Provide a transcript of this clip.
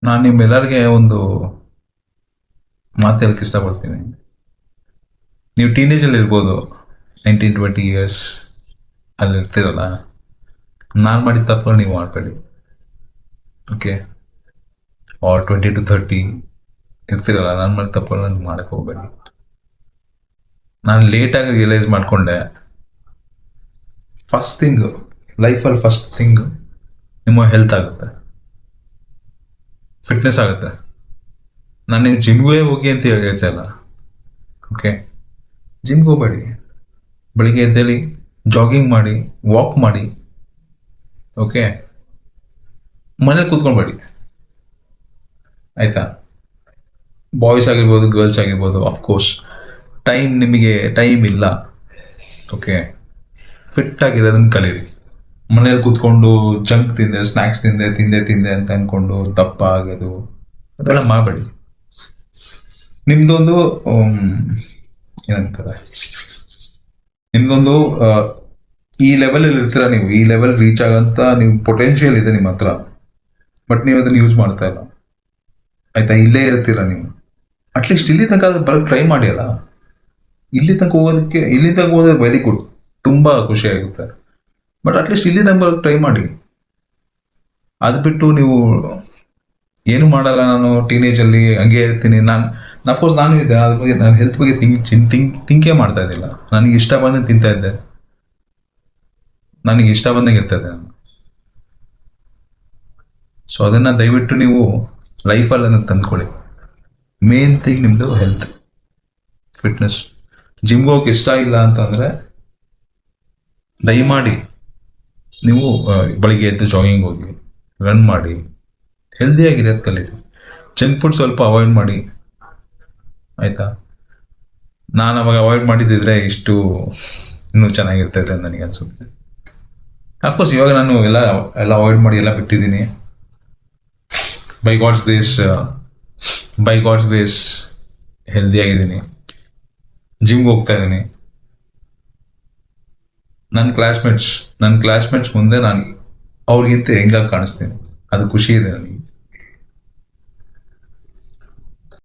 ನಾನು ನಿಮ್ಮೆಲ್ಲರಿಗೆ ಒಂದು ಮಾತು ಹೇಳಕ್ಕೆ ಇಷ್ಟಪಡ್ತೀನಿ. ನೀವು ಟೀನೇಜಲ್ಲಿ ಇರ್ಬೋದು, 19-20 ಇಯರ್ಸ್ ಅಲ್ಲಿ ಇರ್ತೀರಲ್ಲ. ನಾನು ಮಾಡಿದ ತಪ್ಪು ನೀವು ಮಾಡಬೇಡಿ. ಓಕೆ, ಆರ್ 20 to 30 ಇರ್ತೀರಲ್ಲ, ನಾನು ಮಾಡಿದ ತಪ್ಪು ನೀವು ಮಾಡಕ್ಕೆ ಹೋಗ್ಬೇಡಿ. ನಾನು ಲೇಟಾಗಿ ರಿಯಲೈಸ್ ಮಾಡಿಕೊಂಡೆ. ಫಸ್ಟ್ ಥಿಂಗ್, ಲೈಫಲ್ಲಿ ಫಸ್ಟ್ ಥಿಂಗ್ ನಿಮ್ಮ ಹೆಲ್ತ್ ಆಗುತ್ತೆ, ಫಿಟ್ನೆಸ್ ಆಗುತ್ತೆ. ನಾನು ನೀವು ಜಿಮ್ಗೆ ಹೋಗಿ ಅಂತ ಹೇಳ್ತಾ ಇಲ್ಲ. ಓಕೆ, ಜಿಮ್ಗೆ ಹೋಗಬೇಡಿ. ಬೆಳಿಗ್ಗೆ ಎದ್ದೇಳಿ, ಜಾಗಿಂಗ್ ಮಾಡಿ, ವಾಕ್ ಮಾಡಿ. ಓಕೆ, ಮನೇಲಿ ಕೂತ್ಕೊಳ್ಬೇಡಿ. ಆಯ್ತಾ? ಬಾಯ್ಸ್ ಆಗಿರ್ಬೋದು, ಗರ್ಲ್ಸ್ ಆಗಿರ್ಬೋದು, ಅಫ್ಕೋರ್ಸ್ ನಿಮಗೆ ಟೈಮ್ ಇಲ್ಲ. ಓಕೆ, ಫಿಟ್ ಆಗಿರೋದನ್ನ ಕಲೀರಿ. ಮನೇಲಿ ಕೂತ್ಕೊಂಡು ಜಂಕ್ ತಿಂದೆ, ಸ್ನ್ಯಾಕ್ಸ್ ತಿಂದೆ ಅಂತ ಅನ್ಕೊಂಡು ದಪ್ಪ ಆಗೋದು ಅದೆಲ್ಲ ಮಾಡಬೇಡಿ. ನಿಮ್ದೊಂದು ಏನಂತಾರೆ, ನಿಮ್ದೊಂದು ಈ ಲೆವೆಲ್ ಇರ್ತೀರಾ ನೀವು. ಈ ಲೆವೆಲ್ ರೀಚ್ ಆಗಂತ ನೀವು ಪೊಟೆನ್ಷಿಯಲ್ ಇದೆ ನಿಮ್ಮ ಹತ್ರ, ಬಟ್ ನೀವು ಅದನ್ನ ಯೂಸ್ ಮಾಡ್ತಾ ಇಲ್ಲ. ಆಯ್ತಾ? ಇಲ್ಲೇ ಇರ್ತೀರಾ ನೀವು. ಅಟ್ಲೀಸ್ಟ್ ಇಲ್ಲಿ ತನಕ ಬರೋಕ್ಕೆ ಟ್ರೈ ಮಾಡಿ ಅಲ್ಲ. ಇಲ್ಲಿ ತನಕ ಹೋಗೋದಕ್ಕೆ ವೆರಿ ಗುಡ್, ತುಂಬಾ ಖುಷಿ ಆಗುತ್ತೆ. ಬಟ್ ಅಟ್ಲೀಸ್ಟ್ ಇಲ್ಲಿ ತನಕ ಬರೋಕ್ಕೆ ಟ್ರೈ ಮಾಡಿ. ಅದು ಬಿಟ್ಟು ನೀವು ಏನು ಮಾಡಲ್ಲ, ನಾನು ಟೀನೇಜಲ್ಲಿ ಹಂಗೆ ಇರ್ತೀನಿ, ಅಫ್ಕೋರ್ಸ್ ನಾನು ಇದ್ದೆ, ಅದ್ರ ಬಗ್ಗೆ ನಾನು ಹೆಲ್ತ್ ಬಗ್ಗೆ ಥಿಂಕೇ ಮಾಡ್ತಾ ಇದ್ದಿಲ್ಲ. ನನಗೆ ಇಷ್ಟ ಬಂದಂಗೆ ತಿಂತಾ ಇದ್ದೆ, ನನಗೆ ಇಷ್ಟ ಬಂದಂಗೆ ಇರ್ತಾ ಇದ್ದೆ ನಾನು. ಸೊ ಅದನ್ನ ದಯವಿಟ್ಟು ನೀವು ಲೈಫಲ್ಲಿ ಅದನ್ನು ತಂದ್ಕೊಳ್ಳಿ. ಮೇನ್ ಥಿಂಗ್ ನಿಮ್ಮದು ಹೆಲ್ತ್, ಫಿಟ್ನೆಸ್. ಜಿಮ್ಗೆ ಹೋಗಕ್ಕೆ ಇಷ್ಟ ಇಲ್ಲ ಅಂತಂದರೆ ದಯಮಾಡಿ ನೀವು ಬೆಳಿಗ್ಗೆ ಎದ್ದು ಜಾಗಿಂಗ್ ಹೋಗಿ, ರನ್ ಮಾಡಿ, ಹೆಲ್ದಿಯಾಗಿರೋದು ಕಲೀರಿ. ಜಂಕ್ ಫುಡ್ ಸ್ವಲ್ಪ ಅವಾಯ್ಡ್ ಮಾಡಿ. ಆಯಿತಾ? ನಾನು ಅವಾಗ ಅವಾಯ್ಡ್ ಮಾಡಿದ್ದಿದ್ರೆ ಇಷ್ಟು ಇನ್ನೂ ಚೆನ್ನಾಗಿರ್ತೈತೆ ಅಂತ ನನಗೆ ಅನಿಸುತ್ತೆ. ಅಫ್ಕೋರ್ಸ್ ಇವಾಗ ನಾನು ಎಲ್ಲ ಅವಾಯ್ಡ್ ಮಾಡಿ ಎಲ್ಲ ಬಿಟ್ಟಿದ್ದೀನಿ. ಬೈ ಗಾಡ್ಸ್ ಗ್ರೇಸ್ ಹೆಲ್ದಿಯಾಗಿದ್ದೀನಿ, ಜಿಮ್ಗೆ ಹೋಗ್ತಾ ಇದ್ದೀನಿ. ನನ್ನ ಕ್ಲಾಸ್ಮೇಟ್ಸ್ ಮುಂದೆ ನಾನು ಅವ್ರಿಗಿಂತ ಹೆಂಗಾಗಿ ಕಾಣಿಸ್ತೀನಿ, ಅದು ಖುಷಿ ಇದೆ ನನಗೆ.